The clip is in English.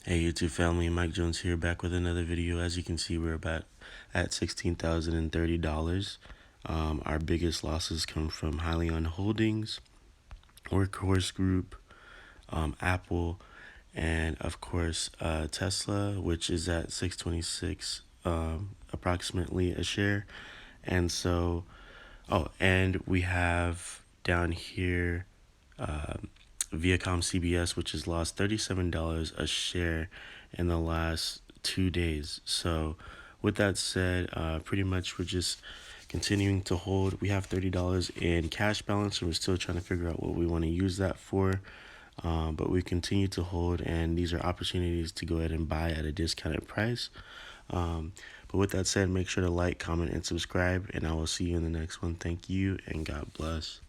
Hey YouTube family, Mike Jones here, back with another video. As you can see, we're about at $16,030. Our biggest losses come from Hyln Holdings, Wkhs Group, Apple, and of course Tesla, which is at 626 approximately a share. And so, and we have down here Viac CBS, which has lost $37 a share in the last 2 days. So with that said, pretty much we're just continuing to hold. We have $30 in cash balance, and we're still trying to figure out what we want to use that for. But we continue to hold, and these are opportunities to go ahead and buy at a discounted price. But with that said, make sure to like, comment, and subscribe, and I will see you in the next one. Thank you, and God bless.